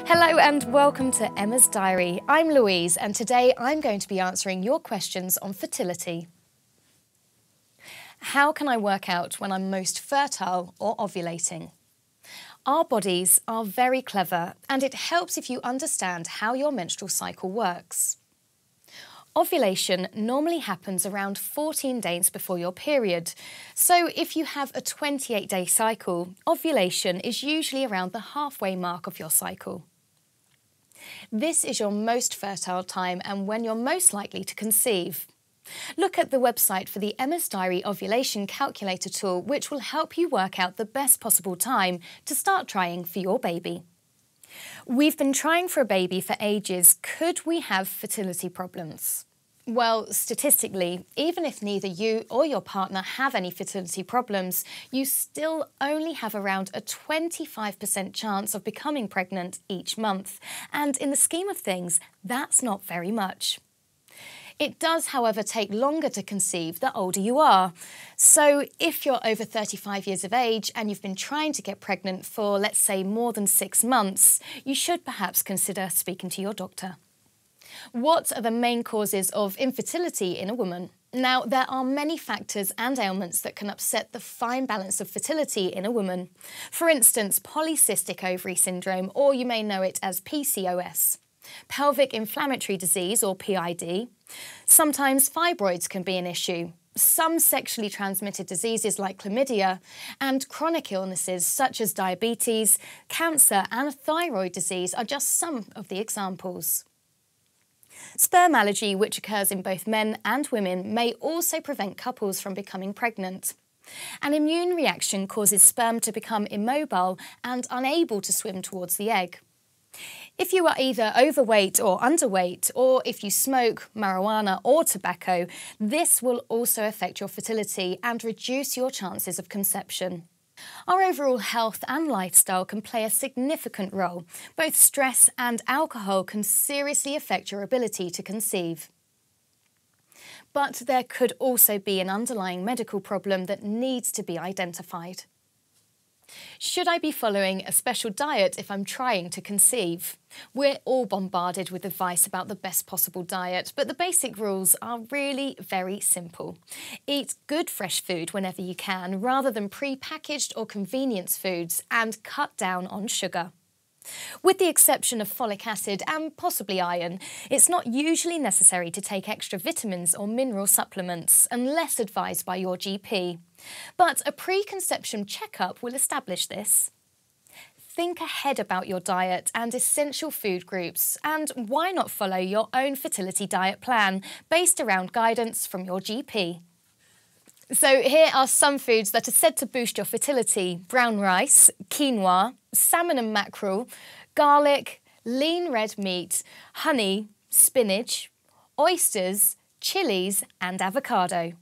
Hello and welcome to Emma's Diary. I'm Louise and today I'm going to be answering your questions on fertility. How can I work out when I'm most fertile or ovulating? Our bodies are very clever and it helps if you understand how your menstrual cycle works. Ovulation normally happens around 14 days before your period, so if you have a 28-day cycle, ovulation is usually around the halfway mark of your cycle. This is your most fertile time and when you're most likely to conceive. Look at the website for the Emma's Diary ovulation calculator tool, which will help you work out the best possible time to start trying for your baby. We've been trying for a baby for ages. Could we have fertility problems? Well, statistically, even if neither you or your partner have any fertility problems, you still only have around a 25% chance of becoming pregnant each month. And in the scheme of things, that's not very much. It does, however, take longer to conceive the older you are. So if you're over 35 years of age and you've been trying to get pregnant for, let's say, more than 6 months, you should perhaps consider speaking to your doctor. What are the main causes of infertility in a woman? Now, there are many factors and ailments that can upset the fine balance of fertility in a woman. For instance, polycystic ovary syndrome, or you may know it as PCOS. Pelvic inflammatory disease, or PID. Sometimes fibroids can be an issue. Some sexually transmitted diseases like chlamydia and chronic illnesses such as diabetes, cancer and thyroid disease are just some of the examples. Sperm allergy, which occurs in both men and women, may also prevent couples from becoming pregnant. An immune reaction causes sperm to become immobile and unable to swim towards the egg. If you are either overweight or underweight, or if you smoke, marijuana or tobacco, this will also affect your fertility and reduce your chances of conception. Our overall health and lifestyle can play a significant role. Both stress and alcohol can seriously affect your ability to conceive. But there could also be an underlying medical problem that needs to be identified. Should I be following a special diet if I'm trying to conceive? We're all bombarded with advice about the best possible diet, but the basic rules are really very simple. Eat good fresh food whenever you can, rather than pre-packaged or convenience foods, and cut down on sugar. With the exception of folic acid and possibly iron, it's not usually necessary to take extra vitamins or mineral supplements unless advised by your GP. But a preconception checkup will establish this. Think ahead about your diet and essential food groups, and why not follow your own fertility diet plan based around guidance from your GP. So here are some foods that are said to boost your fertility: brown rice, quinoa, salmon and mackerel, garlic, lean red meat, honey, spinach, oysters, chilies and avocado.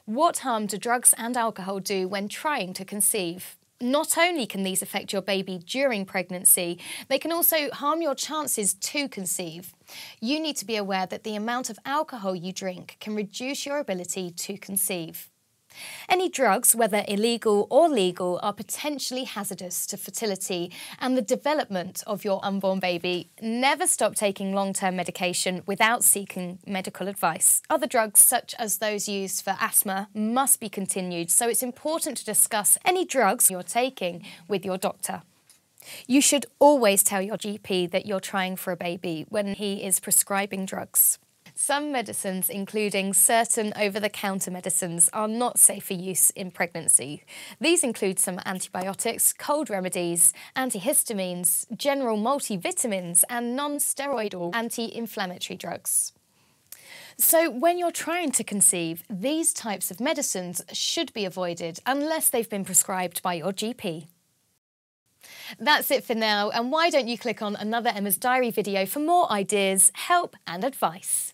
What harm do drugs and alcohol do when trying to conceive? Not only can these affect your baby during pregnancy, they can also harm your chances to conceive. You need to be aware that the amount of alcohol you drink can reduce your ability to conceive. Any drugs, whether illegal or legal, are potentially hazardous to fertility and the development of your unborn baby. Never stop taking long-term medication without seeking medical advice. Other drugs, such as those used for asthma, must be continued, so it's important to discuss any drugs you're taking with your doctor. You should always tell your GP that you're trying for a baby when he is prescribing drugs. Some medicines, including certain over-the-counter medicines, are not safe for use in pregnancy. These include some antibiotics, cold remedies, antihistamines, general multivitamins, and non-steroidal anti-inflammatory drugs. So when you're trying to conceive, these types of medicines should be avoided unless they've been prescribed by your GP. That's it for now, and why don't you click on another Emma's Diary video for more ideas, help and advice.